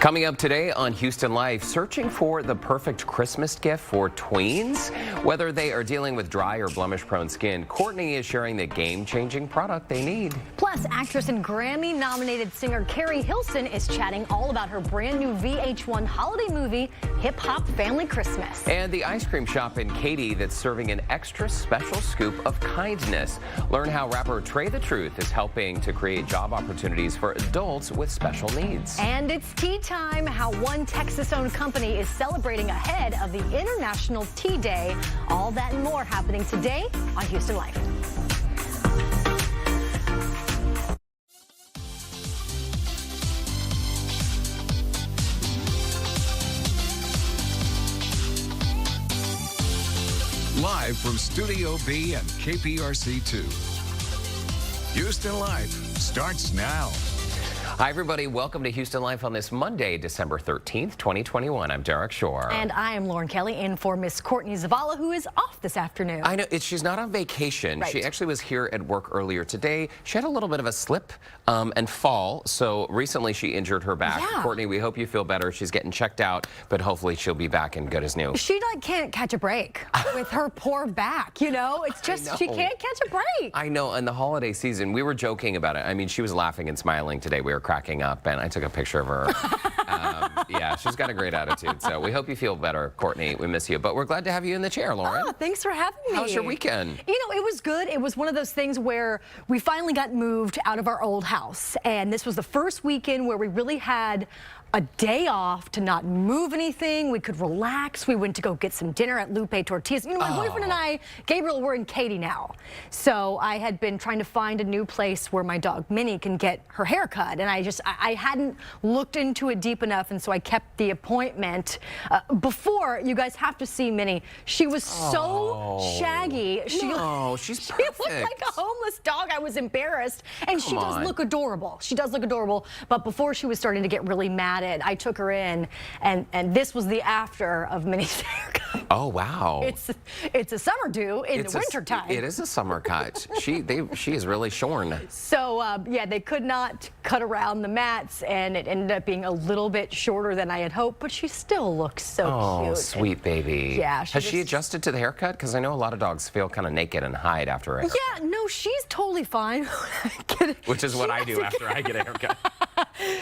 Coming up today on Houston Life, searching for the perfect Christmas gift for tweens. Whether they are dealing with dry or blemish-prone skin, Courtney is sharing the game-changing product they need. Plus, actress and Grammy-nominated singer Carrie Hilson is chatting all about her brand new VH1 holiday movie, Hip Hop Family Christmas. And the ice cream shop in Katy that's serving an extra special scoop of kindness. Learn how rapper Trey the Truth is helping to create job opportunities for adults with special needs. And it's tea time, how one Texas-owned company is celebrating ahead of the International Tea Day. All that and more happening today on Houston Life. Live from Studio B and KPRC2. Houston Life starts now. Hi, everybody. Welcome to Houston Life on this Monday, December 13th, 2021. I'm Derek Shore. And I am Lauren Kelly, in for Miss Courtney Zavala, who is off this afternoon. I know. She's not on vacation. Right. She actually was here at work earlier today. She had a little bit of a slip and fall, so recently she injured her back. Yeah. Courtney, we hope you feel better. She's getting checked out, but hopefully she'll be back and good as new. She can't catch a break with her poor back, you know? It's just, she can't catch a break. I know, and the holiday season, we were joking about it. I mean, she was laughing and smiling today. We were cracking up, and I took a picture of her. Yeah, she's got a great attitude, so we hope you feel better, Courtney. We miss you, but we're glad to have you in the chair, Lauren. Oh, thanks for having me. How was your weekend? You know, it was good. It was one of those things where we finally got moved out of our old house, and this was the first weekend where we really had a day off to not move anything. We could relax. We went to go get some dinner at Lupe Tortillas. You know, my boyfriend and I, Gabriel, we're in Katy now. So I had been trying to find a new place where my dog Minnie can get her hair cut. And I hadn't looked into it deep enough. And so I kept the appointment. Before, you guys have to see Minnie. She was so shaggy. She's perfect. She looked like a homeless dog. I was embarrassed. And she does look adorable. She does look adorable. But before she was starting to get really mad, I took her in, and this was the after of Minnie's haircut. Oh, wow. It's a summer do in the winter time. It is a summer cut. She is really shorn. So, yeah, they could not cut around the mats, and it ended up being a little bit shorter than I had hoped, but she still looks so cute. Oh, sweet baby. Yeah. Has she adjusted to the haircut? Because I know a lot of dogs feel kind of naked and hide after a haircut. Yeah, no, she's totally fine. Which is what I do after I get a haircut.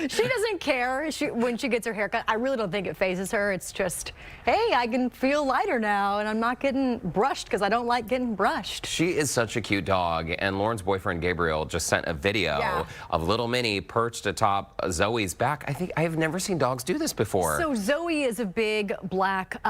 She doesn't care when she gets her haircut. I really don't think it phases her. It's just, hey, I can feel lighter now, and I'm not getting brushed because I don't like getting brushed. She is such a cute dog, and Lauren's boyfriend Gabriel just sent a video of little Minnie perched atop Zoe's back. I have never seen dogs do this before. So Zoe is a big black,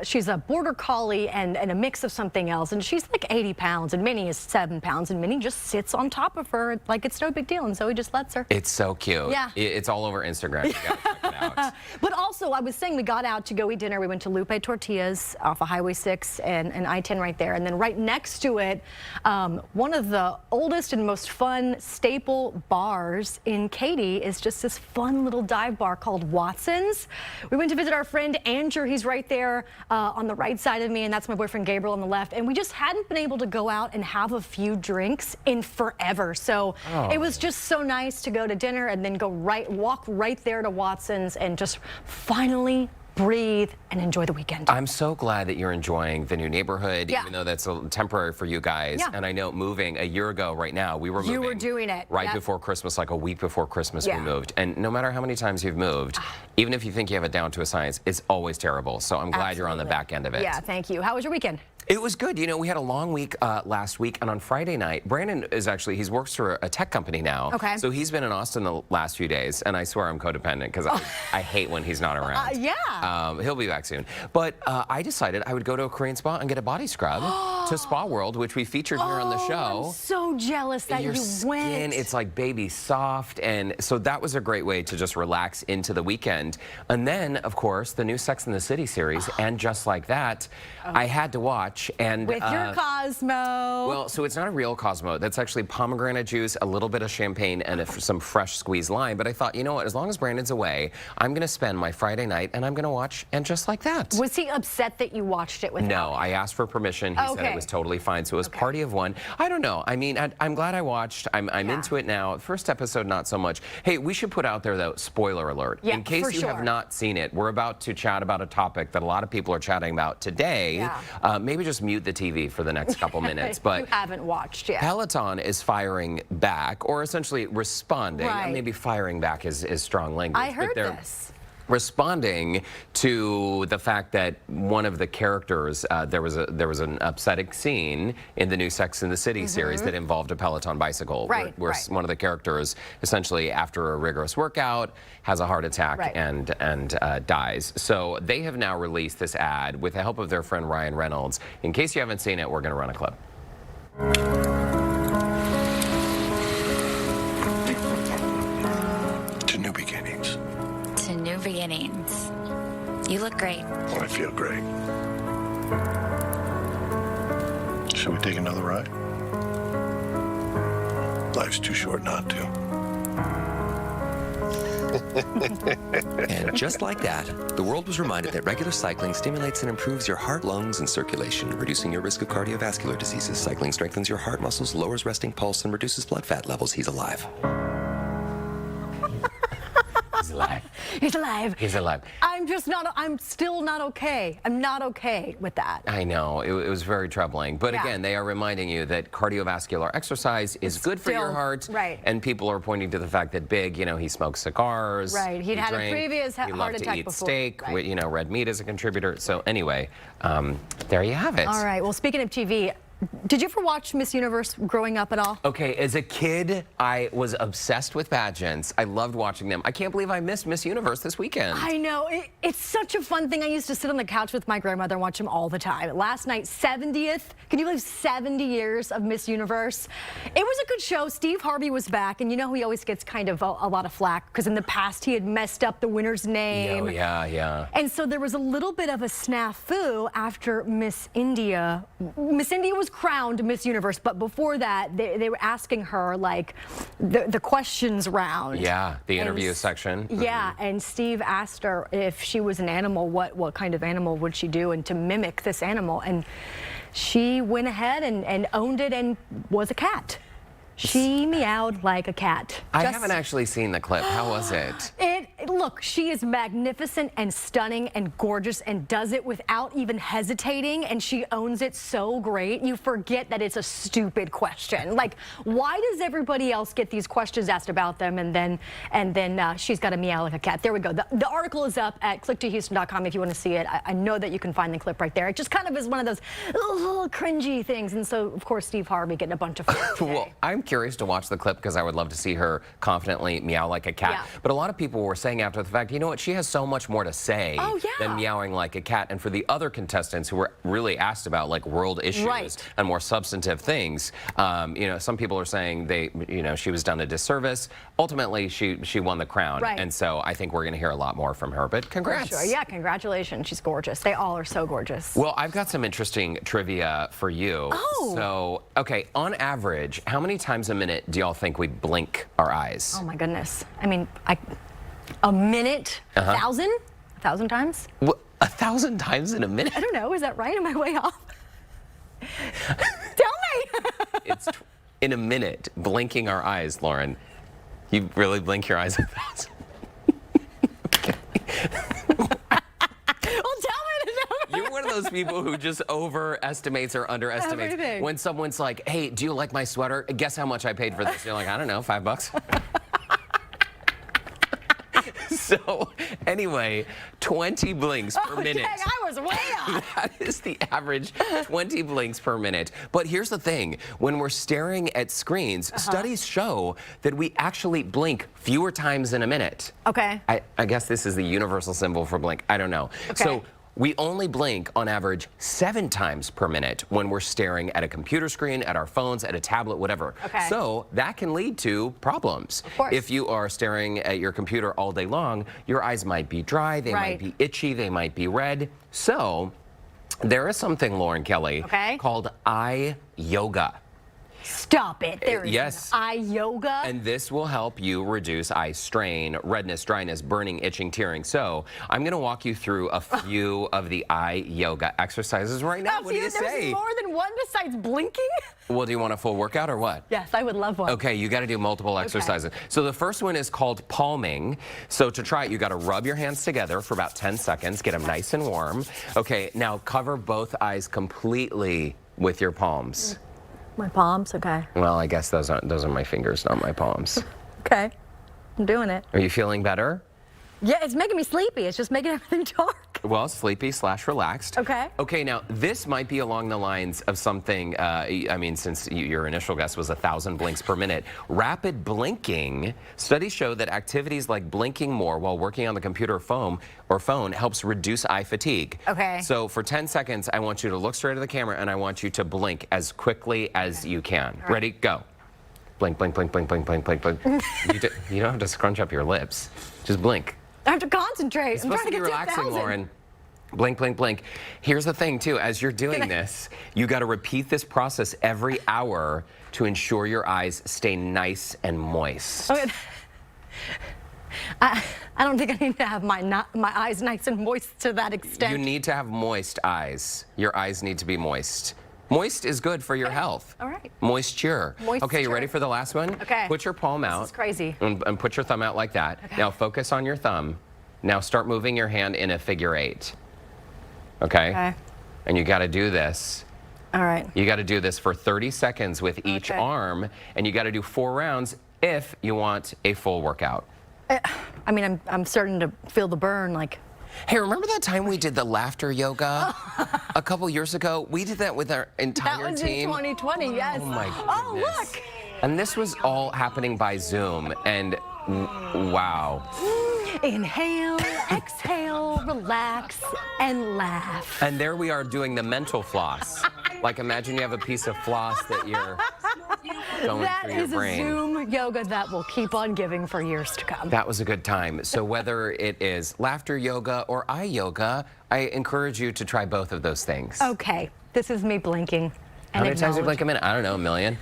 she's a border collie and a mix of something else, and she's like 80 pounds, and Minnie is 7 pounds, and Minnie just sits on top of her like it's no big deal, and Zoe just lets her. It's so cute. Yeah. It's all over Instagram. You gotta check it out. But also, I was saying we got out to go eat dinner. We went to Lupe Tortillas off of Highway 6 and I-10 right there. And then right next to it, one of the oldest and most fun staple bars in Katy is just this fun little dive bar called Watson's. We went to visit our friend Andrew. He's right there on the right side of me, and that's my boyfriend Gabriel on the left. And we just hadn't been able to go out and have a few drinks in forever. So it was just so nice to go to dinner and then walk right there to Watson's and just finally breathe and enjoy the weekend. I'm so glad that you're enjoying the new neighborhood, even though that's temporary for you guys. Yeah. And I know moving a year ago right now, we were moving. You were doing it. Right before Christmas, like a week before Christmas we moved. And no matter how many times you've moved, even if you think you have it down to a science, it's always terrible. So I'm glad you're on the back end of it. Yeah, thank you. How was your weekend? It was good. You know, we had a long week last week, and on Friday night, Brandon is actually, he works for a tech company now. Okay. So he's been in Austin the last few days, and I swear I'm codependent because I hate when he's not around. Yeah. He'll be back soon. But I decided I would go to a Korean spa and get a body scrub to Spa World, which we featured here on the show. I'm so jealous that Your you went. skin, it's like baby soft, and so that was a great way to just relax into the weekend. And then, of course, the new Sex and the City series, and Just Like That, I had to watch. watch. And With your Cosmo. well, so it's not a real Cosmo. That's actually pomegranate juice, a little bit of champagne, and some fresh squeezed lime. But I thought, you know what? As long as Brandon's away, I'm going to spend my Friday night and I'm going to watch And Just Like That. Was he upset that you watched it without? No, I asked for permission. He said Okay. it was totally fine. So it was party of one. I don't know. I mean, I'm glad I watched. I'm into it now. First episode, not so much. Hey, we should put out there, though, spoiler alert. Yeah, in case for you have sure. not seen it, we're about to chat about a topic that a lot of people are chatting about today. Yeah. Maybe just mute the TV for the next couple minutes. But you haven't watched yet. Peloton is firing back, or essentially responding. Right. Maybe firing back is strong language. I heard but they're this. responding to the fact that one of the characters, there was an upsetting scene in the new Sex and the City series that involved a Peloton bicycle, Right, where right. one of the characters essentially after a rigorous workout has a heart attack Right. and dies. So they have now released this ad with the help of their friend Ryan Reynolds. In case you haven't seen it, we're going to run a clip. To new beginnings. To new beginnings. You look great. I feel great. Shall we take another ride? Life's too short not to. And just like that, the world was reminded that regular cycling stimulates and improves your heart, lungs, and circulation, reducing your risk of cardiovascular diseases. Cycling strengthens your heart muscles, lowers resting pulse, and reduces blood fat levels. He's alive. He's alive. He's alive. He's alive. I'm still not okay. I'm not okay with that. I know, it was very troubling. But Yeah. again, they are reminding you that cardiovascular exercise is good for your still- heart. right. And people are pointing to the fact that Big, he smokes cigars. Right, he'd he had a drank, previous he heart loved to attack eat before. steak. Right. Red meat is a contributor. So anyway, there you have it. All right, well, speaking of TV, did you ever watch Miss Universe growing up at all? Okay, as a kid, I was obsessed with pageants. I loved watching them. I can't believe I missed Miss Universe this weekend. I know. It's such a fun thing. I used to sit on the couch with my grandmother and watch them all the time. Last night, 70th. Can you believe 70 years of Miss Universe? It was a good show. Steve Harvey was back, and he always gets kind of a lot of flack because in the past he had messed up the winner's name. Oh, yeah. And so there was a little bit of a snafu after Miss India. Miss India was crowned Miss Universe, but before that, they were asking her like the questions round. Yeah, the interview And section. Yeah, and Steve asked her if she was an animal, what kind of animal would she do, and to mimic this animal, and she went ahead and owned it and was a cat. She meowed like a cat. I haven't actually seen the clip. How was it? Look, she is magnificent and stunning and gorgeous and does it without even hesitating, and she owns it so great. You forget that it's a stupid question. Like, why does everybody else get these questions asked about them, and then she's got to meow like a cat? There we go. The article is up at click2houston.com if you want to see it. I know that you can find the clip right there. It just kind of is one of those little cringy things, and so of course Steve Harvey getting a bunch of flack today. Well, I'm curious to watch the clip because I would love to see her confidently meow like a cat. Yeah. But a lot of people were saying after the fact, you know what, she has so much more to say Oh, yeah. than meowing like a cat. And for the other contestants who were really asked about like world issues Right. and more substantive things, some people are saying she was done a disservice. Ultimately, she won the crown. Right. And so I think we're going to hear a lot more from her. But congrats. Sure. Yeah, congratulations. She's gorgeous. They all are so gorgeous. Well, I've got some interesting trivia for you. Oh. So, okay, on average, how many times a minute do y'all think we blink our eyes? Oh my goodness. I mean, a minute, 1,000? 1,000 times? 1,000 times in a minute? I don't know. Is that right? Am I way off? Tell me. It's in a minute, blinking our eyes, Lauren. You really blink your eyes 1,000? Well, tell me the number. You're one of those people who just overestimates or underestimates. Everything. When someone's like, hey, do you like my sweater? Guess how much I paid for this? You're like, I don't know, $5. So, anyway, 20 blinks per minute. Dang, I was way off. That is the average 20 blinks per minute. But here's the thing. When we're staring at screens, studies show that we actually blink fewer times in a minute. Okay. I guess this is the universal symbol for blink. I don't know. Okay. So we only blink on average 7 times per minute when we're staring at a computer screen, at our phones, at a tablet, whatever. Okay. So that can lead to problems. Of course. If you are staring at your computer all day long, your eyes might be dry, they might Right. be itchy, they might be red. So There is something, Lauren Kelly, Okay. called eye yoga. Stop it. There is Yes. eye yoga. And this will help you reduce eye strain, redness, dryness, burning, itching, tearing. So I'm going to walk you through a few of the eye yoga exercises right now. Oh, What do you there's say? more than one besides blinking? Well, do you want a full workout or what? Yes, I would love one. Okay, you got to do multiple exercises. So the first one is called palming. So to try it, you got to rub your hands together for about 10 seconds, get them nice and warm. Okay, now cover both eyes completely with your palms. My palms, okay. Well, I guess those are my fingers, not my palms. Okay, I'm doing it. Are you feeling better? Yeah, it's making me sleepy. It's just making everything dark. Well, sleepy/relaxed. Okay. Okay, now this might be along the lines of something, I mean, since your initial guess was 1,000 blinks per minute. Rapid blinking, studies show that activities like blinking more while working on the computer or phone helps reduce eye fatigue. Okay. So for 10 seconds, I want you to look straight at the camera and I want you to blink as quickly as you can. right. Ready? Go. Blink, blink, blink, blink, blink, blink, blink, blink. You don't have to scrunch up your lips. Just blink. I have to concentrate. It's I'm supposed trying to to be get to relaxing, 1,000. Lauren. Blink, blink, blink. Here's the thing, too. As you're doing this, you got to repeat this process every hour to ensure your eyes stay nice and moist. Okay. I don't think I need to have my eyes nice and moist to that extent. You need to have moist eyes. Your eyes need to be moist. Moist is good for your health. All right. Moisture. Moisture. Okay, you ready for the last one? Okay. Put your palm out. This is crazy. And put your thumb out like that. Okay. Now focus on your thumb. Now start moving your hand in a figure 8. Okay? Okay. And you got to do this. All right. You got to do this for 30 seconds with each Okay. arm, and you got to do 4 rounds if you want a full workout. I mean, I'm starting to feel the burn, like. Hey, remember that time we did the laughter yoga a couple years ago? We did that with our entire That was team. in 2020, yes. Oh my Oh, goodness. look. And this was all happening by Zoom, and wow. Inhale, exhale, relax, and laugh. And there we are doing the mental floss. Like imagine you have a piece of floss that you're going That through your is a brain. Zoom yoga that will keep on giving for years to come. That was a good time. So whether it is laughter yoga or eye yoga, I encourage you to try both of those things. Okay, this is me blinking. How And many times do you acknowledging. blink a minute? I don't know, a million?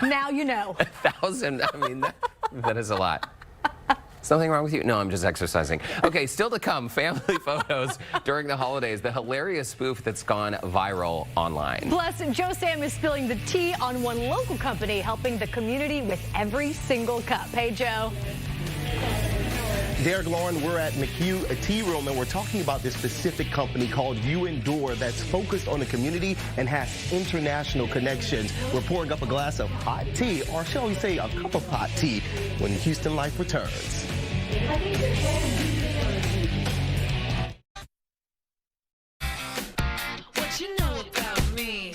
Now you know. 1,000? I mean, that is a lot. Something wrong with you? No, I'm just exercising. Okay, still to come, family photos during the holidays, the hilarious spoof that's gone viral online. Plus, Joe Sam is spilling the tea on one local company helping the community with every single cup. Hey, Joe. Derek, Lauren, we're at McHugh Tea Room, and we're talking about this specific company called You Endure that's focused on the community and has international connections. We're pouring up a glass of hot tea, or shall we say a cup of hot tea, when Houston Life returns. What you know about me?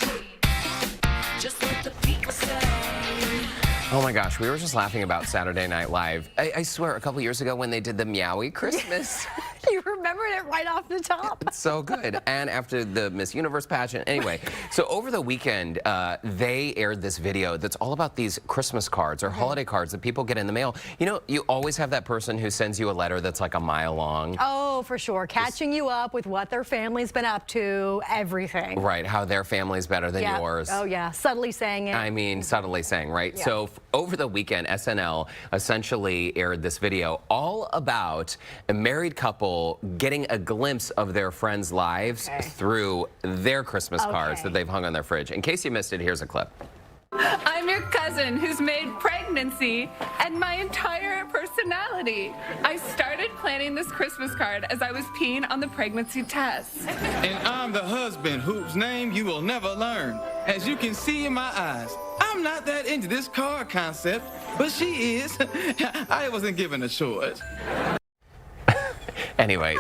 Just what the people say. Oh my gosh, we were just laughing about Saturday Night Live. I swear, a couple years ago when they did the Meowie Christmas. You remembered it right off the top. It's so good. And after the Miss Universe pageant. Anyway, so over the weekend, they aired this video that's all about these Christmas cards or holiday cards that people get in the mail. You know, you always have that person who sends you a letter that's like a mile long. Oh, for sure. Catching you up with what their family's been up to, everything. Right, how their family's better than Yeah. yours. Oh, yeah. Subtly saying it. I mean, subtly saying, right? Yeah. So over the weekend, SNL essentially aired this video all about a married couple getting a glimpse of their friends' lives through their Christmas cards Okay. that they've hung on their fridge. In case you missed it, here's a clip. I'm your cousin who's made pregnancy and my entire personality. I started planning this Christmas card as I was peeing on the pregnancy test. And I'm the husband whose name you will never learn. As you can see in my eyes, I'm not that into this card concept, but she is. I wasn't given a choice. Anyway,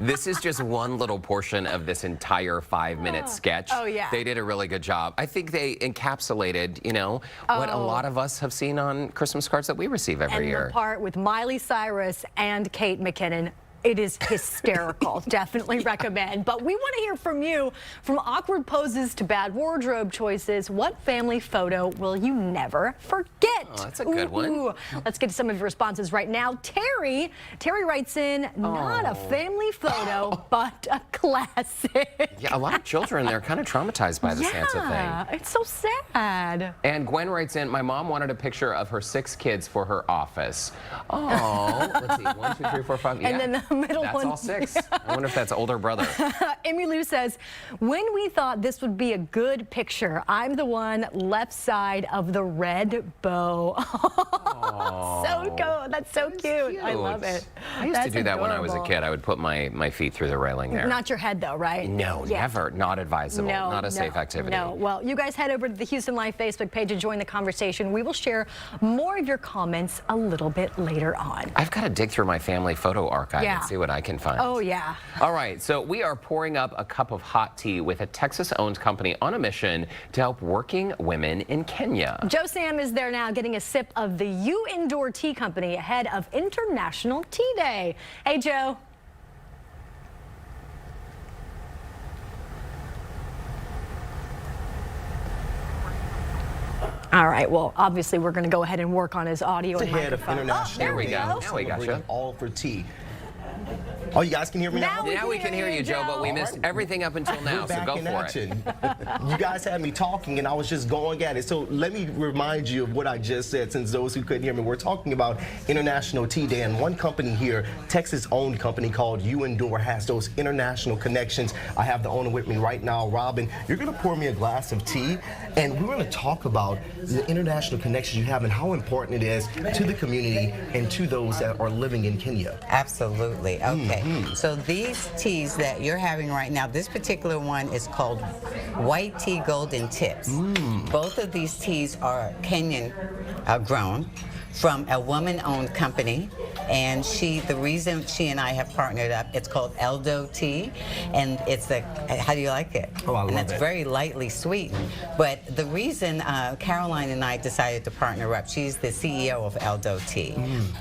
this is just one little portion of this entire 5-minute sketch. Oh, yeah. They did a really good job. I think they encapsulated, you know, what a lot of us have seen on Christmas cards that we receive every and year. the part with Miley Cyrus and Kate McKinnon. It is hysterical. Definitely recommend. But we want to hear from you. From awkward poses to bad wardrobe choices, what family photo will you never forget? Oh, that's a good one. Let's get to some of your responses right now. Terry writes in, not a family photo, but a classic. Yeah, a lot of children, they're kind of traumatized by the Santa thing. Yeah, it's so sad. And Gwen writes in, my mom wanted a picture of her 6 kids for her office. Oh, let's see, 1, 2, 3, 4, 5. And then the middle that's one. All 6. I wonder if that's older brother. Amy Lou says, when we thought this would be a good picture, I'm the one left side of the red bow. So cool. That's so cute. I love it. I used to do that when I was a kid. I would put my feet through the railing there. Not your head though, right? No, never. Not advisable. Not a safe activity. No. Well, you guys head over to the Houston Life Facebook page and join the conversation. We will share more of your comments a little bit later on. I've got to dig through my family photo archive and see what I can find. Oh, yeah. All right, so we are pouring up a cup of hot tea with a Texas-owned company on a mission to help working women in Kenya. Joe Sam is there now getting a sip of the You Endure Tea Company ahead of International Tea Day. Hey, Joe. All right, well, obviously we're going to go ahead and work on his audio and Head of microphone. International There we Day, go. Now we got you. All for tea. Oh, you guys can hear me now? Now we can hear you, Joe, but we missed everything up until now, We're so back go in for action. it. You guys had me talking, and I was just going at it. So let me remind you of what I just said, since those who couldn't hear me. We're talking about International Tea Day, and one company here, Texas-owned company called You Endure, has those international connections. I have the owner with me right now, Robin. You're going to pour me a glass of tea, and we're going to talk about the international connections you have and how important it is to the community and to those that are living in Kenya. Absolutely. Okay. So these teas that you're having right now, this particular one is called White Tea Golden Tips. Both of these teas are Kenyan grown from a woman-owned company, and the reason she and I have partnered up, it's called Eldo Tea, and it's how do you like it? Oh, I love it. And it's very lightly sweetened. But the reason Caroline and I decided to partner up, she's the CEO of Eldo Tea,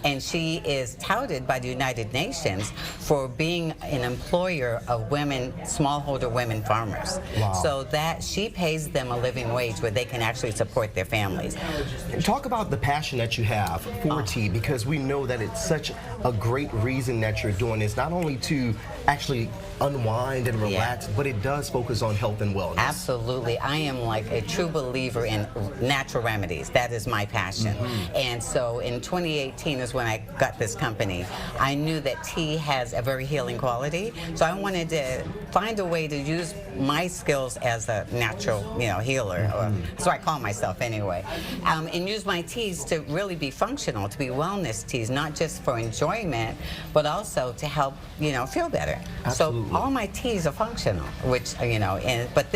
and she is touted by the United Nations for being an employer of women, smallholder women farmers. Wow. So that she pays them a living wage where they can actually support their families. Talk about the passion that you have for tea, because we know that it's such a great reason that you're doing this, not only to actually unwind and relax, but it does focus on health and wellness. Absolutely. I am like a true believer in natural remedies. That is my passion. And so in 2018 is when I got this company. I knew that tea has a very healing quality, so I wanted to find a way to use my skills as a natural, healer, or so I call myself anyway, and use my teas to really be functional, to be wellness teas, not just for enjoyment, but also to help, feel better. Absolutely. So all my teas are functional, which, but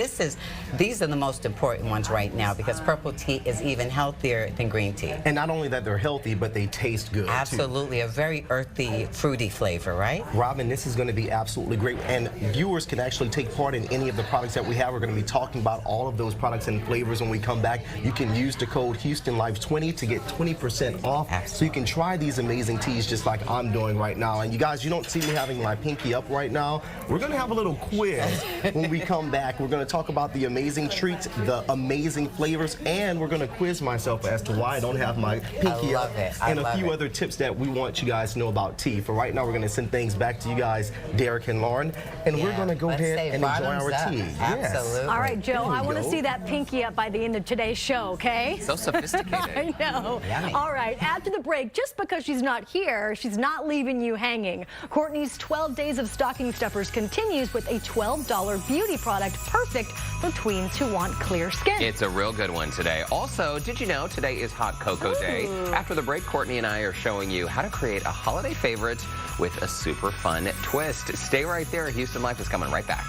these are the most important ones right now, because purple tea is even healthier than green tea. And not only that they're healthy, but they taste good, Absolutely. A very earthy, fruity flavor, right? Robin, this is going to be absolutely great, and viewers can actually take part in any of the products that we have. We're going to be talking about all of those products and flavors when we come back. You can use the code HoustonLife20 to get 20% off. Absolutely. So you can try these amazing teas just like I'm doing right now. And you guys, you don't see me having my pinky up right now. We're going to have a little quiz when we come back. We're going to talk about the amazing treats, the amazing flavors, and we're going to quiz myself as to why I don't have my pinky up, and a few other tips that we want you guys to know about tea. For right now, we're going to send things back to you guys, Derek and Lauren, and we're going to go ahead and enjoy our tea. Absolutely. All right, Joe, I want to see that pinky up by the end of today's show, okay? So sophisticated. I know. Yummy. All right, after the break, just because she's not here, she's not leaving you hanging. Courtney's 12 Days of Stocking Stuffers continues with a $12 beauty product perfect for tweens who want clear skin. It's a real good one today. Also, did you know today is Hot Cocoa Day? After the break, Courtney and I are showing you how to create a holiday favorite with a super fun twist. Stay right there. Houston Life is coming right back.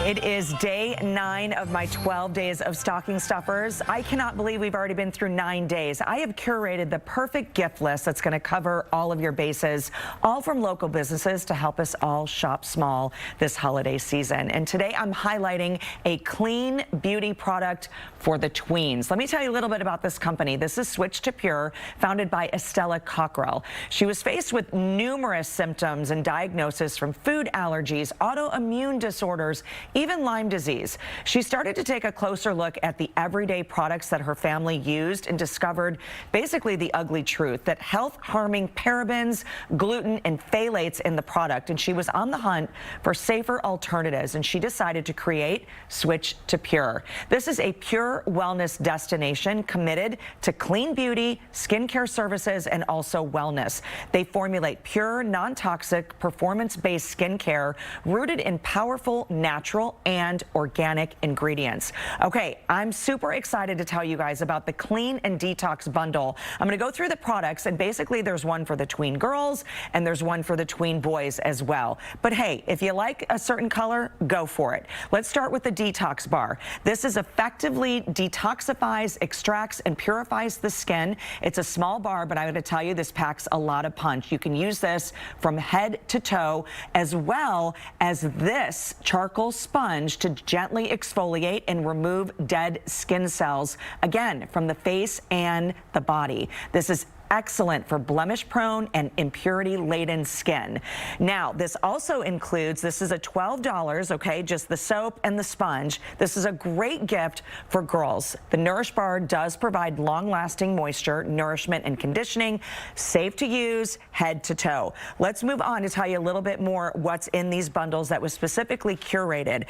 It is day 9 of my 12 days of stocking stuffers. I cannot believe we've already been through 9 days. I have curated the perfect gift list that's going to cover all of your bases, all from local businesses to help us all shop small this holiday season. And today I'm highlighting a clean beauty product for the tweens. Let me tell you a little bit about this company. This is Switch to Pure, founded by Estella Cockrell. She was faced with numerous symptoms and diagnoses from food allergies, autoimmune disorders, even Lyme disease. She started to take a closer look at the everyday products that her family used and discovered basically the ugly truth that health-harming parabens, gluten, and phthalates in the product. And she was on the hunt for safer alternatives, and she decided to create Switch to Pure. This is a pure wellness destination committed to clean beauty, skincare services, and also wellness. They formulate pure, non-toxic, performance-based skincare rooted in powerful, natural, and organic ingredients. Okay, I'm super excited to tell you guys about the Clean and Detox Bundle. I'm going to go through the products, and basically there's one for the tween girls and there's one for the tween boys as well. But hey, if you like a certain color, go for it. Let's start with the Detox Bar. This is effectively detoxifies, extracts, and purifies the skin. It's a small bar, but I'm going to tell you this packs a lot of punch. You can use this from head to toe, as well as this charcoal sponge to gently exfoliate and remove dead skin cells, again, from the face and the body. This is excellent for blemish-prone and impurity-laden skin. Now, this also includes, this is a $12, okay, just the soap and the sponge. This is a great gift for girls. The Nourish Bar does provide long-lasting moisture, nourishment, and conditioning, safe to use, head to toe. Let's move on to tell you a little bit more what's in these bundles that was specifically curated.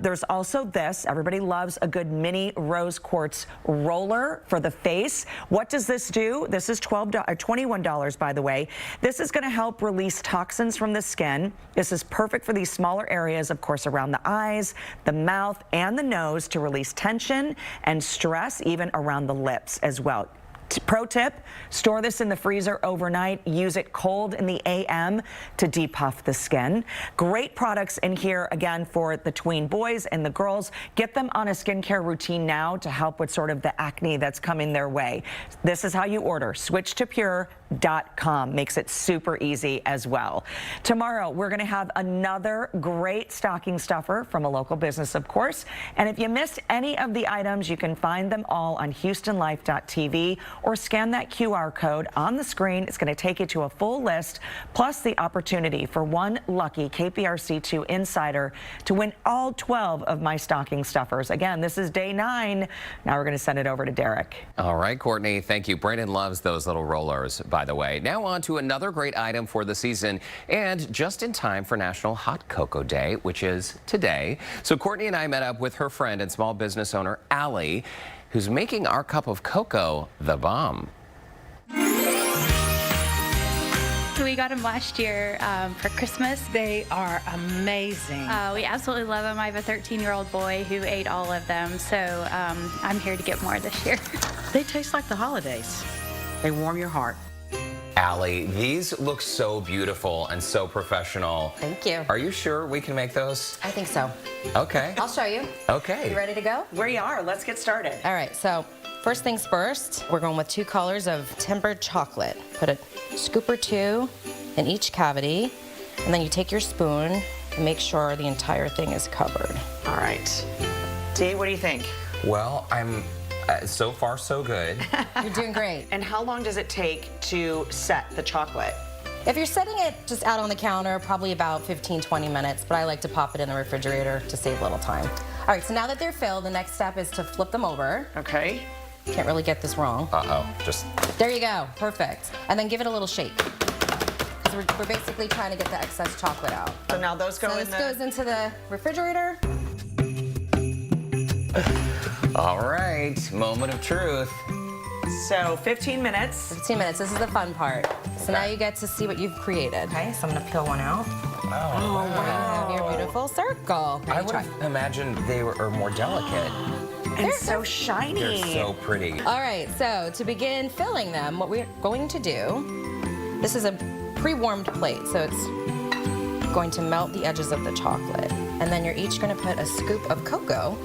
There's also this. Everybody loves a good mini rose quartz roller for the face. What does this do? This is $21, by the way. This is going to help release toxins from the skin. This is perfect for these smaller areas, of course, around the eyes, the mouth, and the nose to release tension and stress, even around the lips as well. Pro tip, store this in the freezer overnight. Use it cold in the AM to depuff the skin. Great products in here, again, for the tween boys and the girls. Get them on a skincare routine now to help with sort of the acne that's coming their way. This is how you order. SwitchToPure.com makes it super easy as well. Tomorrow, we're going to have another great stocking stuffer from a local business, of course. And if you missed any of the items, you can find them all on HoustonLife.tv or scan that QR code on the screen. It's going to take you to a full list, plus the opportunity for one lucky KPRC2 insider to win all 12 of my stocking stuffers. Again, this is day 9. Now we're going to send it over to Derek. All right, Courtney, thank you. Brandon loves those little rollers, by the way. Now on to another great item for the season, and just in time for National Hot Cocoa Day, which is today. So Courtney and I met up with her friend and small business owner, Allie, who's making our cup of cocoa the bomb. We got them last year for Christmas. They are amazing. We absolutely love them. I have a 13-year-old boy who ate all of them, so I'm here to get more this year. They taste like the holidays. They warm your heart. Allie, these look so beautiful and so professional. Thank you. Are you sure we can make those? I think so. Okay. I'll show you. Okay. You ready to go? We are. Let's get started. All right, so first things first, we're going with 2 colors of tempered chocolate. Put a scoop or 2 in each cavity, and then you take your spoon and make sure the entire thing is covered. All right. Dee, what do you think? Well, I'm so far so good. You're doing great. And how long does it take to set the chocolate? If you're setting it just out on the counter, probably about 15-20 minutes, but I like to pop it in the refrigerator to save a little time. All right, so now that they're filled, the next step is to flip them over. Okay. Can't really get this wrong. Uh-oh, just... There you go, perfect. And then give it a little shake. Because we're basically trying to get the excess chocolate out. So now those go in this goes into the refrigerator. All right, moment of truth. So 15 minutes. 15 minutes, this is the fun part. So now you get to see what you've created. Okay, so I'm gonna peel one out. Oh, wow. You have your beautiful circle. I would have imagined they were more delicate. And so shiny. They're so pretty. All right, so to begin filling them, what we're going to do, this is a pre-warmed plate, so it's going to melt the edges of the chocolate. And then you're each gonna put a scoop of cocoa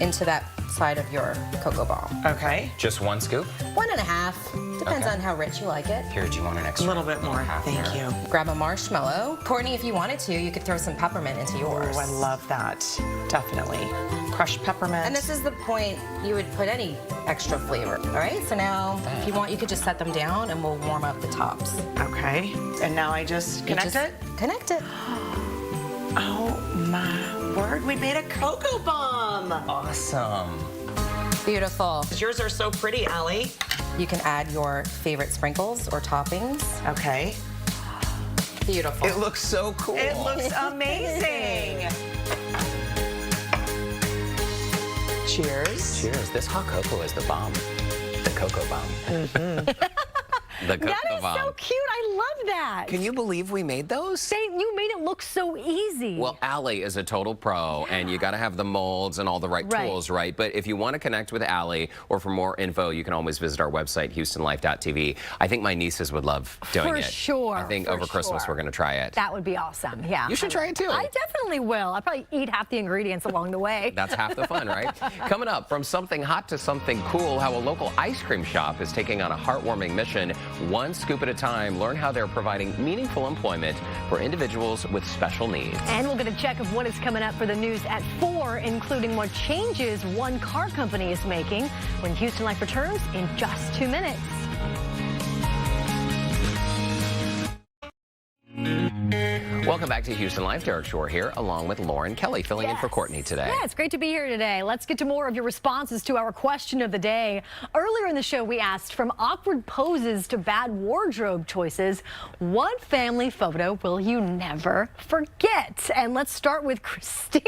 into that side of your cocoa ball. Okay. Just 1 scoop? 1.5. Depends on how rich you like it. Here, do you want an extra? A little bit more. Thank you. Grab a marshmallow. Courtney, if you wanted to, you could throw some peppermint into yours. Oh, I love that. Definitely. Crushed peppermint. And this is the point you would put any extra flavor. All right, so now if you want, you could just set them down and we'll warm up the tops. Okay. And now I just connect it? Connect it. Oh my word, we made a cocoa bomb. Awesome. Beautiful. Yours are so pretty, Allie. You can add your favorite sprinkles or toppings. Okay. Beautiful. It looks so cool. It looks amazing. Cheers. Cheers. This hot cocoa is the bomb. The cocoa bomb. The cocoa That is bomb. so cute. I love that. Can you believe we made those? You made it look so easy. Well, Allie is a total pro, and you got to have the molds and all the right tools, right? But if you want to connect with Allie, or for more info, you can always visit our website, HoustonLife.tv. I think my nieces would love doing For it. sure. I think for over Christmas sure. we're going to try it. That would be awesome. Yeah. You should try it too. I definitely will. I'll probably eat half the ingredients along the way. That's half the fun, right? Coming up, from something hot to something cool, how a local ice cream shop is taking on a heartwarming mission, 1 scoop at a time. Learn how they're providing meaningful employment for individuals with special needs. And we'll get a check of what is coming up for the news at 4, including what changes one car company is making when Houston Life returns in just 2 minutes. Welcome back to Houston Life. Derek Shore here, along with Lauren Kelly, filling in for Courtney today. Yeah, it's great to be here today. Let's get to more of your responses to our question of the day. Earlier in the show, we asked, from awkward poses to bad wardrobe choices, what family photo will you never forget? And let's start with Christine.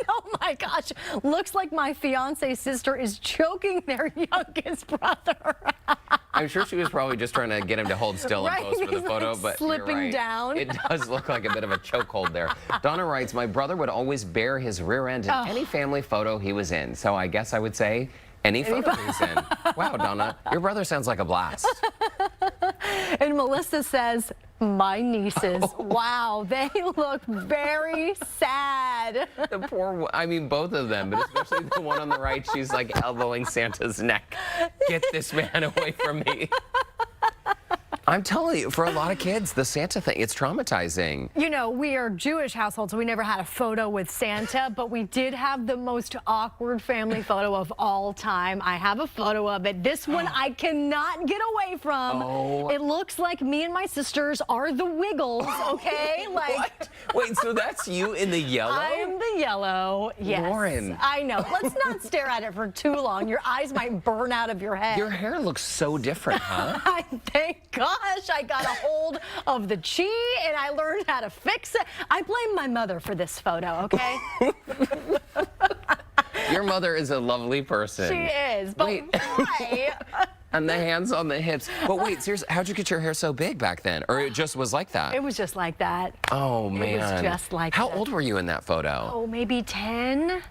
Oh my gosh, looks like my fiance's sister is choking their youngest brother. I'm sure she was probably just trying to get him to hold still and Right, pose for the he's, photo, like, but slipping you're right. down. It does look like a bit of a chokehold there. Donna writes, my brother would always bare his rear end in any family photo he was in. So I guess I would say any photo he's in. Wow, Donna, your brother sounds like a blast. And Melissa says, my nieces. Wow, they look very sad. The poor, I mean, both of them, but especially the one on the right, she's like elbowing Santa's neck. Get this man away from me. I'm telling you, for a lot of kids, the Santa thing, it's traumatizing. You know, we are Jewish households, so we never had a photo with Santa, but we did have the most awkward family photo of all time. I have a photo of it. This one I cannot get away from. Oh. It looks like me and my sisters are the Wiggles, okay? Like, what? Wait, so that's you in the yellow? I am the yellow, yes. Lauren. I know. Let's not stare at it for too long. Your eyes might burn out of your head. Your hair looks so different, huh? Thank gosh I got a hold of the chi and I learned how to fix it. I blame my mother for this photo, okay? Your mother is a lovely person. She is, but why? And the hands on the hips. But wait, seriously, how'd you get your hair so big back then? Or it just was like that? It was just like that. Oh, man. It was just like How that. old were you in that photo? Oh, maybe 10?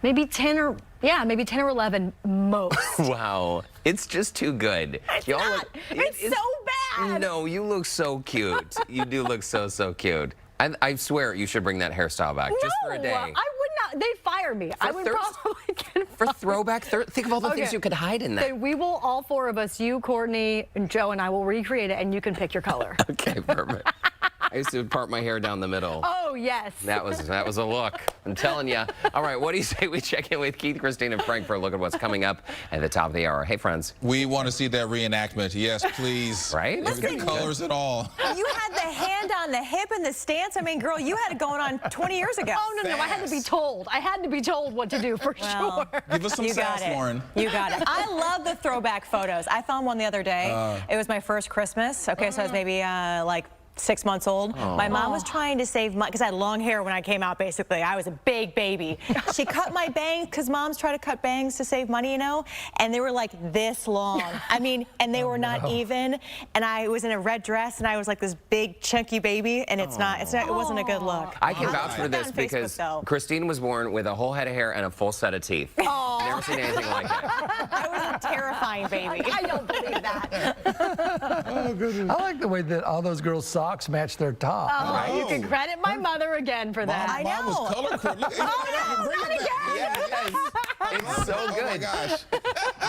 Maybe 10 or, yeah, maybe 10 or 11 most. Wow. It's just too good. It's not. It's so bad. No, you look so cute. You do look so, so cute. I swear you should bring that hairstyle back just for a day. I would not. They'd fire me. I would probably get For throwback, think of all the things you could hide in that. Then we will, all 4 of us, you, Courtney, and Joe, and I will recreate it, and you can pick your color. Okay, perfect. I used to part my hair down the middle. Oh, yes. That was a look. I'm telling you. All right, what do you say we check in with Keith, Christine, and Frank for a look at what's coming up at the top of the hour? Hey, friends. We want to see that reenactment. Yes, please. Right? If the colors at all. You had the hand on the hip and the stance. I mean, girl, you had it going on 20 years ago. Oh, no, I had to be told. I had to be told what to do for sure. Give us some You got sass, it. Lauren. You got it. I love the throwback photos. I found one the other day. It was my first Christmas. Okay, so I was maybe like 6 months old. My mom was trying to save money because I had long hair when I came out, basically. I was a big baby. She cut my bangs because moms try to cut bangs to save money, you know, and they were like this long. I mean, and they were not even. And I was in a red dress and I was like this big chunky baby, and it wasn't a good look. I can vouch for this because Christine was born with a whole head of hair and a full set of teeth. And never seen anything like it. I was a terrifying baby. I don't believe that. Oh, goodness. I like the way that all those girls' socks match their top. Oh, you can credit my mother again for that. I know. Mom was color coordinated. Oh, no, not again. Yes. It's so good. Oh my gosh.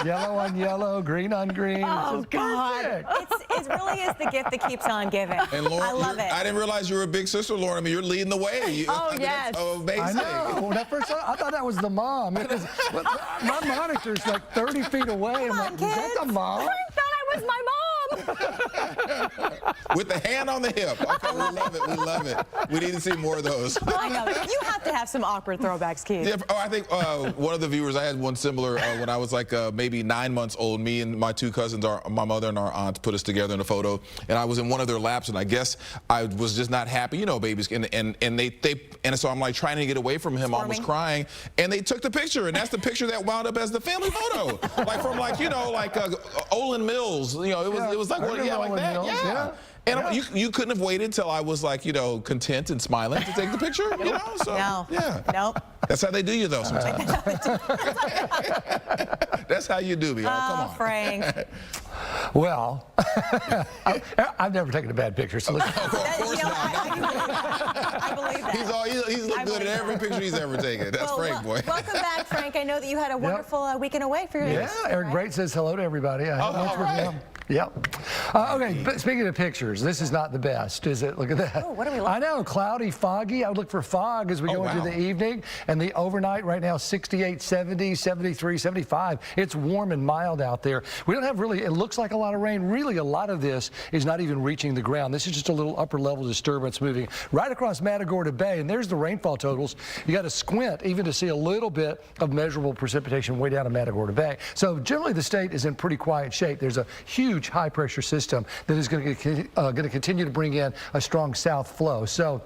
Yellow on yellow, green on green. Oh, God. It really is the gift that keeps on giving. And Lauren, I love it. I didn't realize you were a big sister, Lauren. I mean, you're leading the way. Oh, I mean, yes. that's amazing. I know. When I first saw it, I thought that was the mom. It was, my monitor's like 30 feet away. I'm like, is that the mom? Frank thought I was my mom. With the hand on the hip. Okay, we love it. We love it. We need to see more of those. I know. You have to have some awkward throwbacks, Keith. Yeah, I think one of the viewers, I had one similar when I was like maybe 9 months old. Me and my two cousins, my mother and our aunt, put us together in a photo, and I was in one of their laps, and I guess I was just not happy, you know, babies, and so I'm like trying to get away from him, almost crying, and they took the picture, and that's the picture that wound up as the family photo, like from like Olin Mills, you know, it was like like that, yeah. And you couldn't have waited till I was like, content and smiling to take the picture, you know? So, no. Yeah. Nope. That's how they do you, though, sometimes. That's how you do me. Oh, come on. Frank. Well, I've never taken a bad picture, so listen. Of course not. I believe that. He's looked good at every picture he's ever taken. That's Frank, boy. Welcome back, Frank. I know that you had a wonderful weekend away for your Eric Bright says hello to everybody. I had lunch with him. Yep. Okay, but speaking of pictures, this is not the best, is it? Look at that. Oh, what are we looking I know, cloudy, foggy. I would look for fog as we go into the evening. And the overnight right now, 68, 70, 73, 75. It's warm and mild out there. We don't have really, it looks like a lot of rain. Really, a lot of this is not even reaching the ground. This is just a little upper level disturbance moving right across Matagorda Bay. And there's the rainfall totals. You got to squint even to see a little bit of measurable precipitation way down in Matagorda Bay. So generally the state is in pretty quiet shape. There's a huge high pressure system that is going to continue to bring in a strong south flow. So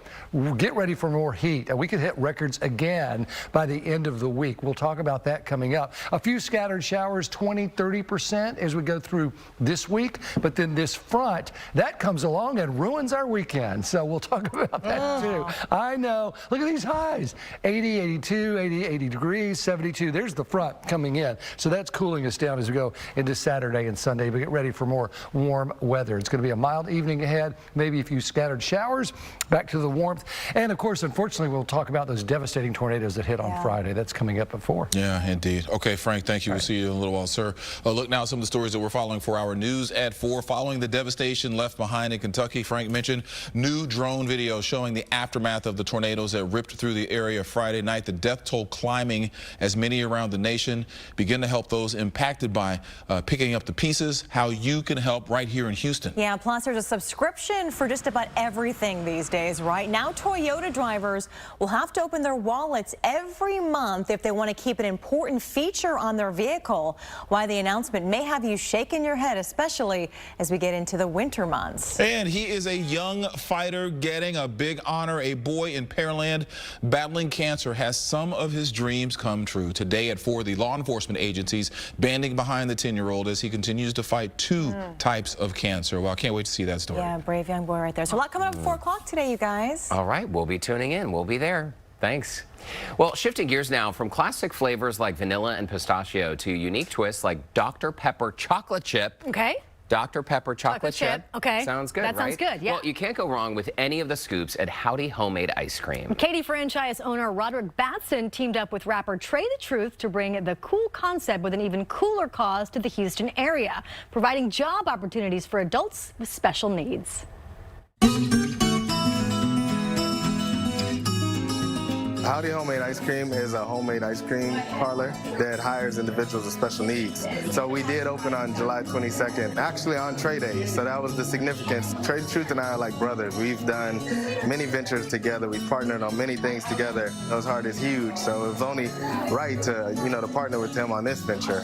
get ready for more heat. And we could hit records again by the end of the week. We'll talk about that coming up. A few scattered showers, 20-30% as we go through this week. But then this front, that comes along and ruins our weekend. So we'll talk about that too. I know. Look at these highs. 80, 82, 80 degrees, 72. There's the front coming in. So that's cooling us down as we go into Saturday and Sunday. But get ready for more warm weather. It's going to be a mild evening ahead, maybe a few scattered showers, back to the warmth. And of course, unfortunately, we'll talk about those devastating tornadoes that hit on Friday. That's coming up at 4. Yeah, indeed. Okay, Frank, thank you. We'll see you in a little while, sir. Look now at some of the stories that we're following for our news at 4. Following the devastation left behind in Kentucky, Frank mentioned new drone video showing the aftermath of the tornadoes that ripped through the area Friday night. The death toll climbing as many around the nation begin to help those impacted by picking up the pieces, how you can help right here in Houston. Yeah, plus there's a subscription for just about everything these days, right? Now Toyota drivers will have to open their wallets every month if they want to keep an important feature on their vehicle. Why the announcement may have you shaking your head, especially as we get into the winter months. And he is a young fighter getting a big honor. A boy in Pearland battling cancer has some of his dreams come true. Today at 4, the law enforcement agencies banding behind the 10-year-old as he continues to fight 2 types of cancer. Well, I can't wait to see that story. Yeah, brave young boy right there. So a lot coming up at 4 o'clock today, you guys. All right, we'll be tuning in. We'll be there. Thanks. Well, shifting gears now from classic flavors like vanilla and pistachio to unique twists like Dr. Pepper chocolate chip. Okay. Dr. Pepper chocolate chip. Okay. Sounds good, That sounds good, yeah. Well, you can't go wrong with any of the scoops at Howdy Homemade Ice Cream. Katie franchise owner Roderick Batson teamed up with rapper Trey the Truth to bring the cool concept with an even cooler cause to the Houston area, providing job opportunities for adults with special needs. Howdy Homemade Ice Cream is a homemade ice cream parlor that hires individuals with special needs. So we did open on July 22nd, actually on Trey Day, so that was the significance. Trey the Truth and I are like brothers. We've done many ventures together. We've partnered on many things together. His heart is huge, so it was only right to, to partner with him on this venture.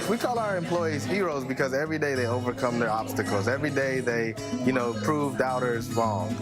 We call our employees heroes because every day they overcome their obstacles. Every day they, prove doubters wrong.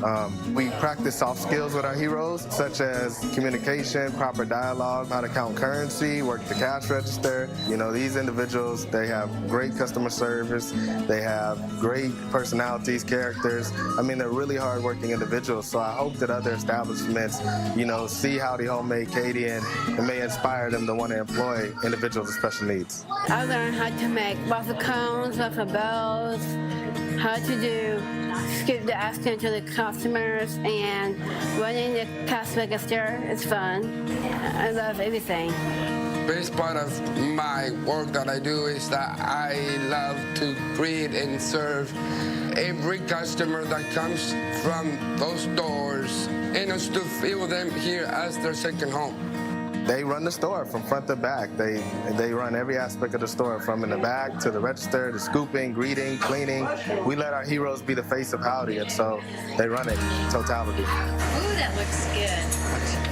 We practice soft skills with our heroes. skills such as communication, proper dialogue, how to count currency, work the cash register. You know, these individuals, they have great customer service. They have great personalities, characters. I mean, they're really hardworking individuals. So I hope that other establishments, you know, see Howdy Homemade Katie and it may inspire them to want to employ individuals with special needs. I learned how to make waffle cones, waffle bells, how to do skip the accent to the customers, and running the cash register is fun. I love everything. Best part of my work that I do is that I love to greet and serve every customer that comes from those doors and us to feel them here as their second home. They run the store from front to back. They run every aspect of the store, from in the back to the register, to scooping, greeting, cleaning. We let our heroes be the face of Howdy, and so they run it in totality. Ooh, that looks good.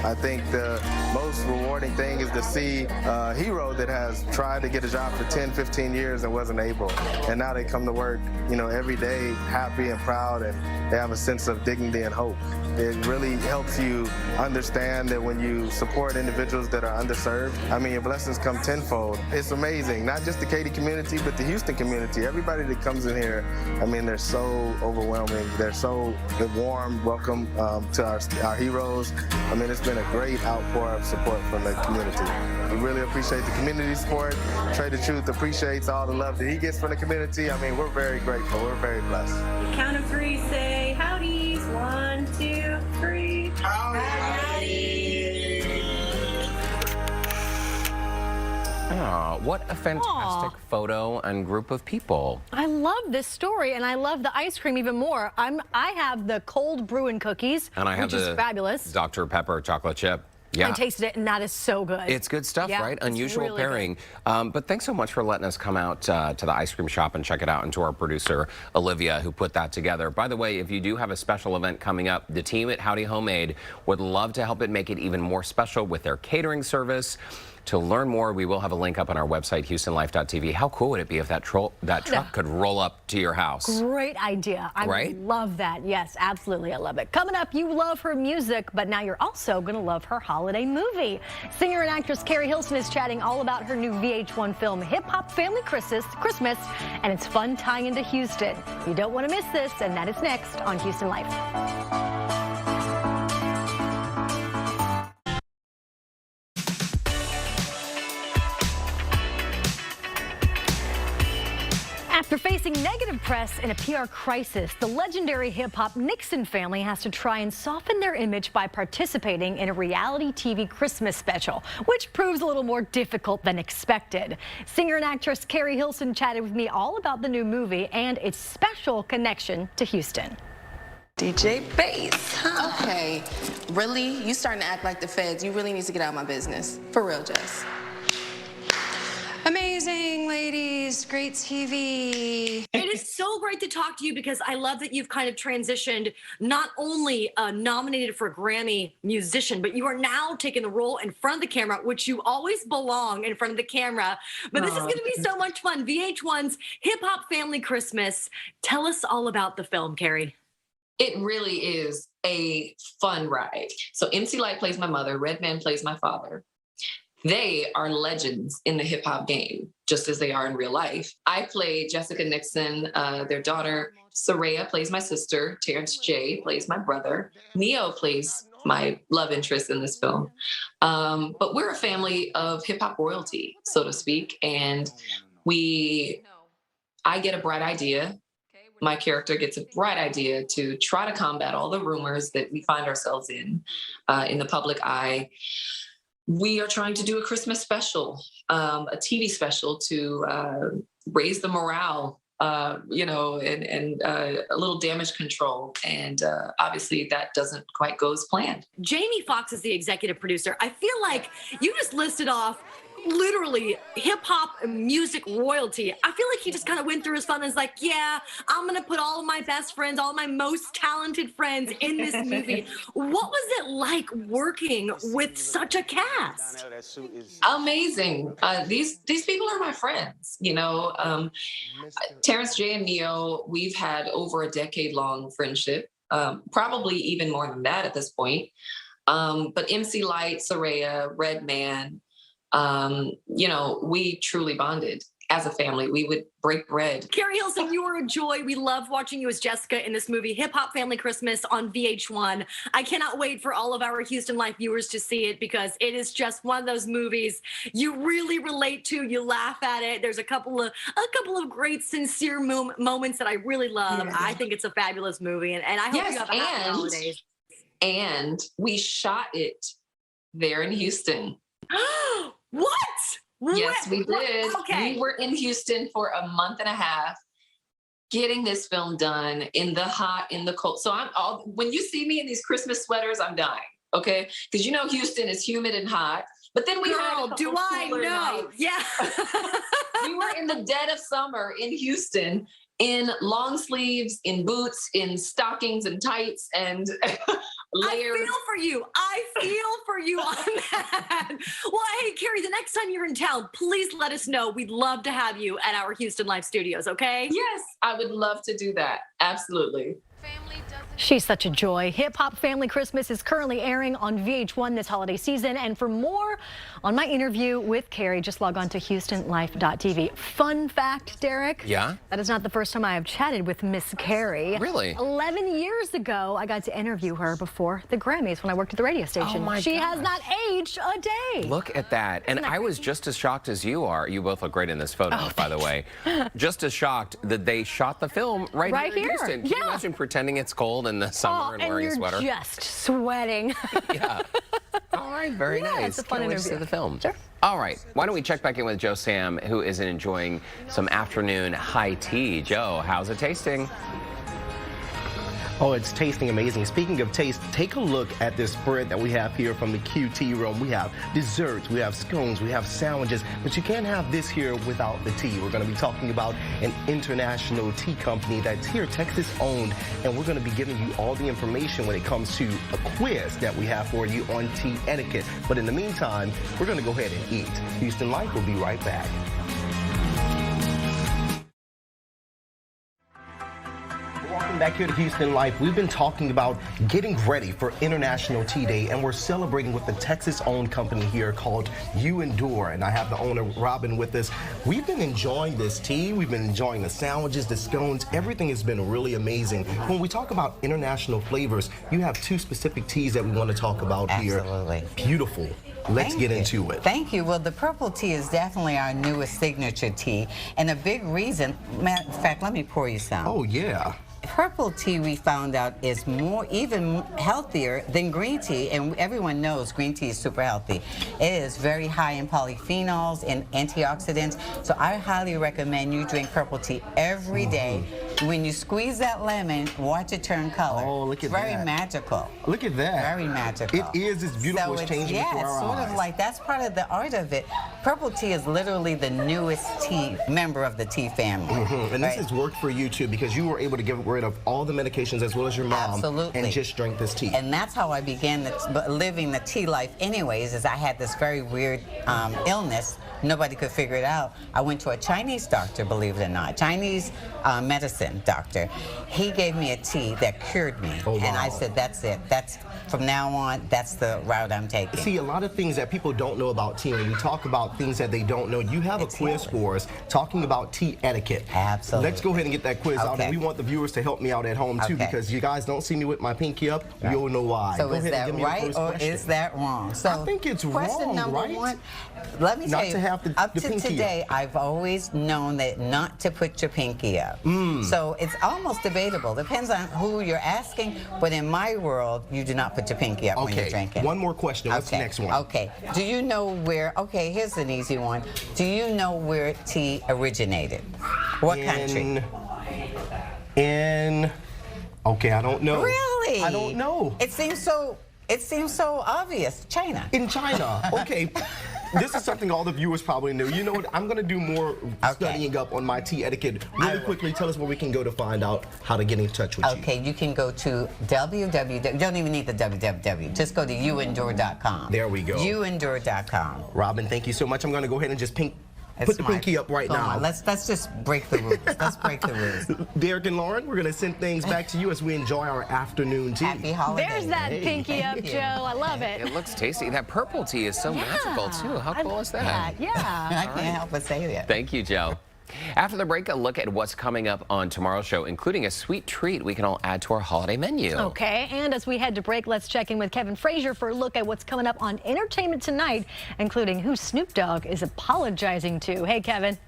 I think the most rewarding thing is to see a hero that has tried to get a job for 10, 15 years and wasn't able. And now they come to work, you know, every day happy and proud, and they have a sense of dignity and hope. It really helps you understand that when you support individuals that are underserved, I mean, your blessings come tenfold. It's amazing, not just the Katy community, but the Houston community. Everybody that comes in here, I mean, they're so overwhelming. They're so warm welcome to our heroes. I mean, it's been a great outpour of support from the community. We really appreciate the community support. Trey the Truth appreciates all the love that he gets from the community. I mean, we're very grateful. We're very blessed. Count of three, say howdies. 1, 2, 3. Howdy. Oh, what a fantastic photo and group of people. I love this story, and I love the ice cream even more. I have the cold brew and cookies, And I have which is the fabulous. Dr. Pepper chocolate chip. Yeah. I tasted it, and that is so good. It's good stuff, Yeah, right? it's Unusual really pairing. But thanks so much for letting us come out to the ice cream shop and check it out, and to our producer, Olivia, who put that together. By the way, if you do have a special event coming up, the team at Howdy Homemade would love to help it make it even more special with their catering service. To learn more, we will have a link up on our website, HoustonLife.tv. How cool would it be if that truck could roll up to your house? Great idea. I Right? love that. Yes, absolutely. I love it. Coming up, you love her music, but now you're also going to love her holiday movie. Singer and actress Carrie Hilson is chatting all about her new VH1 film, Hip Hop Family Christmas, and it's fun tying into Houston. You don't want to miss this, and that is next on Houston Life. After facing negative press and a PR crisis, the legendary hip-hop Nixon family has to try and soften their image by participating in a reality TV Christmas special, which proves a little more difficult than expected. Singer and actress Carrie Hilson chatted with me all about the new movie and its special connection to Houston. DJ Bass. Okay, really? You starting to act like the feds. You really need to get out of my business. For real, Jess. Amazing, ladies. Great TV. It is so great to talk to you because I love that you've kind of transitioned, not only nominated for a Grammy musician, but you are now taking the role in front of the camera, which you always belong in front of the camera. But this is going to be so much fun. VH1's Hip Hop Family Christmas. Tell us all about the film, Carrie. It really is a fun ride. So MC Lyte plays my mother, Redman plays my father. They are legends in the hip hop game, just as they are in real life. I play Jessica Nixon, their daughter. Soraya plays my sister. Terrence J plays my brother. Neo plays my love interest in this film. But we're a family of hip hop royalty, so to speak. And I get a bright idea. My character gets a bright idea to try to combat all the rumors that we find ourselves in the public eye. We are trying to do a Christmas special, a TV special to raise the morale, and a little damage control. And obviously that doesn't quite go as planned. Jamie Foxx is the executive producer. I feel like you just listed off literally hip-hop music royalty. I feel like he just kind of went through his phone and was like, yeah, I'm gonna put all of my best friends, all of my most talented friends in this movie. What was it like working with such a cast? Amazing. These people are my friends, Terrence J and Neo, we've had over a decade-long friendship, probably even more than that at this point. But MC Light, Soraya, Redman, you know, we truly bonded as a family. We would break bread. Carrie Hilson, you were a joy. We loved watching you as Jessica in this movie, Hip Hop Family Christmas on VH1. I cannot wait for all of our Houston Life viewers to see it because it is just one of those movies you really relate to. You laugh at it. There's a couple of great, sincere moments that I really love. Yeah. I think it's a fabulous movie, and I hope you have a happy holidays. And we shot it there in Houston. What? Yes, we did. Okay. We were in Houston for a month and a half getting this film done in the hot, in the cold. So when you see me in these Christmas sweaters, I'm dying, okay? Because you know Houston is humid and hot. But then we had a couple do I know? Nights. Yeah. We were in the dead of summer in Houston in long sleeves, in boots, in stockings and tights and layers. I feel for you on that. Well, hey, Carrie, the next time you're in town, please let us know. We'd love to have you at our Houston Life studios, okay? Yes, I would love to do that. Absolutely. She's such a joy. Hip Hop Family Christmas is currently airing on VH1 this holiday season. And for more on my interview with Carrie, just log on to HoustonLife.tv. Fun fact, Derek. Yeah? That is not the first time I have chatted with Miss Carrie. Really? 11 years ago, I got to interview her before the Grammys when I worked at the radio station. Oh my She gosh. has not aged a day. Look at that. And I was just as shocked as you are. You both look great in this photo, by the way. Just as shocked that they shot the film right here in Houston. Can you imagine pretending it's cold in the summer and wearing a sweater? And you're just sweating. Yeah. All right, very nice. It's a fun Can't wait to interview. see the film. Sure. All right, why don't we check back in with Joe Sam, who is enjoying some afternoon high tea. Joe, how's it tasting? Oh, it's tasting amazing. Speaking of taste, take a look at this spread that we have here from the QT room. We have desserts, we have scones, we have sandwiches, but you can't have this here without the tea. We're going to be talking about an international tea company that's here, Texas owned, and we're going to be giving you all the information when it comes to a quiz that we have for you on tea etiquette. But in the meantime, we're going to go ahead and eat. Houston Life will be right back. Welcome back here to Houston Life. We've been talking about getting ready for International Tea Day, and we're celebrating with the Texas-owned company here called You Endure. And I have the owner, Robin, with us. We've been enjoying this tea. We've been enjoying the sandwiches, the scones. Everything has been really amazing. When we talk about international flavors, you have two specific teas that we want to talk about here. Absolutely. Beautiful. Let's get into it. Thank you. Well, the purple tea is definitely our newest signature tea. And a big reason, matter of fact, let me pour you some. Oh, yeah. Purple tea, we found out, is even healthier than green tea, and everyone knows green tea is super healthy. It is very high in polyphenols and antioxidants, so I highly recommend you drink purple tea every day. When you squeeze that lemon, watch it turn color. Oh, look at that. It's very that. magical. Look at that. Very magical. It is. It's beautiful. So it's changing yeah, before it's our sort eyes. of like, that's part of the art of it. Purple tea is literally the newest tea, member of the tea family. And this has worked for you, too, because you were able to get rid of all the medications as well as your mom. Absolutely. And just drink this tea. And that's how I began living the tea life anyways, is I had this very weird illness. Nobody could figure it out. I went to a Chinese doctor, believe it or not, Chinese medicine doctor. He gave me a tea that cured me. Oh, wow. And I said, that's it. That's from now on, that's the route I'm taking. See, a lot of things that people don't know about tea, and we talk about things that they don't know. You have a quiz for us talking about tea etiquette. Absolutely. Let's go ahead and get that quiz out, and we want the viewers to help me out at home, too, because you guys don't see me with my pinky up. Right. You'll know why. So go is ahead and that give me the right first or question. is that wrong? So I think it's question wrong, number right? one, let me Not tell you, to have the up to pinky today, up. I've always known that not to put your pinky up. So it's almost debatable. Depends on who you're asking, but in my world, you do not put your pinky up when you're drinking. One more question. What's the next one? Okay. Do you know where, okay, here's an easy one. Do you know where tea originated? What country? Okay, I don't know. Really? I don't know. It seems so obvious. China. In China. Okay. This is something all the viewers probably knew. You know what? I'm going to do more studying up on my tea etiquette. Really quickly, tell us where we can go to find out how to get in touch with you. Okay, you can go to www. Don't even need the www. Just go to YouEndure.com. There we go. YouEndure.com. Robin, thank you so much. I'm going to go ahead and just Put the pinky up right Come now. on, let's just break the rules. Let's break the rules. Derek and Lauren, we're going to send things back to you as we enjoy our afternoon tea. Happy holidays. There's that pinky up, Joe. I love it. It looks tasty. That purple tea is so magical, too. How cool is that? Yeah. I can't help but say that. Thank you, Joe. After the break, a look at what's coming up on tomorrow's show, including a sweet treat we can all add to our holiday menu. Okay, and as we head to break, let's check in with Kevin Frazier for a look at what's coming up on Entertainment Tonight, including who Snoop Dogg is apologizing to. Hey, Kevin.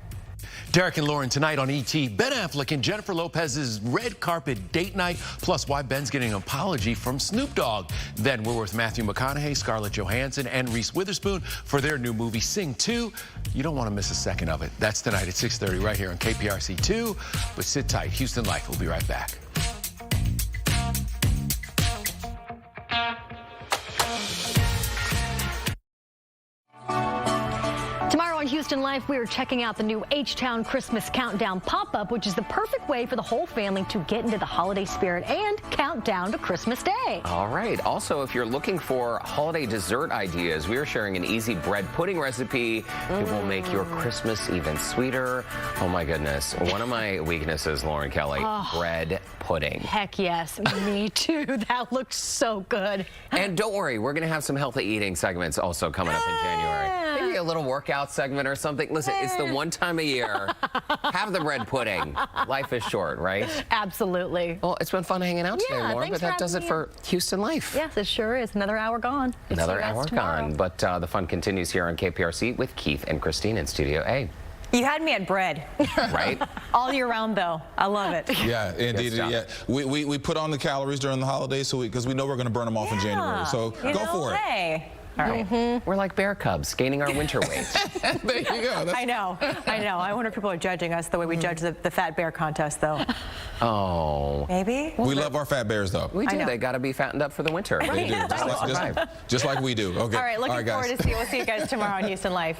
Derek and Lauren tonight on ET. Ben Affleck and Jennifer Lopez's red carpet date night, plus why Ben's getting an apology from Snoop Dogg. Then we're with Matthew McConaughey, Scarlett Johansson, and Reese Witherspoon for their new movie, Sing 2. You don't want to miss a second of it. That's tonight at 6:30 right here on KPRC2. But sit tight. Houston Life. We'll be right back. Tomorrow on Houston Life, we are checking out the new H-Town Christmas Countdown pop-up, which is the perfect way for the whole family to get into the holiday spirit and count down to Christmas Day. All right. Also, if you're looking for holiday dessert ideas, we are sharing an easy bread pudding recipe. It will make your Christmas even sweeter. Oh, my goodness. One of my weaknesses, Lauren Kelly, bread pudding. Heck yes, me too. That looks so good. And don't worry, we're going to have some healthy eating segments also coming up in January. Maybe a little workout segment or something. Listen, it's the one time a year. Have the bread pudding. Life is short, right? Absolutely. Well, it's been fun hanging out today, Lauren, but that does it for Houston Life. Yes, it sure is. Another hour gone. Another hour gone. But the fun continues here on KPRC with Keith and Christine in Studio A. You had me at bread. Right? All year round, though. I love it. Yeah, indeed. Yeah, we put on the calories during the holidays because we know we're going to burn them off in January. So go for it. Hey. All right. We're like bear cubs, gaining our winter weight. There you go. I know. I wonder if people are judging us the way we judge the Fat Bear contest, though. Oh. Maybe? We love our fat bears, though. We do. They got to be fattened up for the winter. They do. Just like we do. Okay. All right, looking forward guys. to see. We'll see you guys tomorrow on Houston Life.